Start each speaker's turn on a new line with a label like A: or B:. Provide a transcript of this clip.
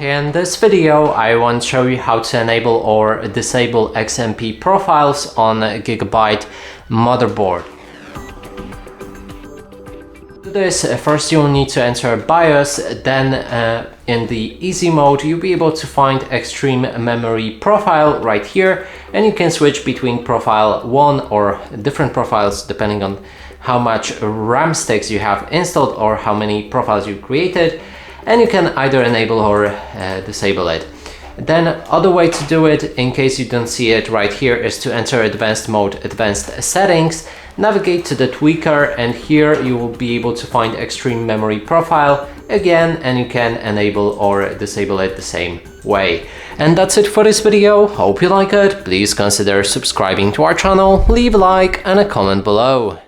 A: In this video, I want to show you how to enable or disable XMP profiles on a Gigabyte motherboard. To do this, first you'll need to enter BIOS, then in the easy mode you'll be able to find extreme memory profile right here, and you can switch between profile 1 or different profiles depending on how much RAM sticks you have installed or how many profiles you created, and you can either enable or disable it. Then other way to do it, in case you don't see it right here, is to enter advanced mode, advanced settings, navigate to the tweaker, and here you will be able to find extreme memory profile again, and you can enable or disable it the same way. And that's it for this video. Hope you like it. Please consider subscribing to our channel, leave a like and a comment below.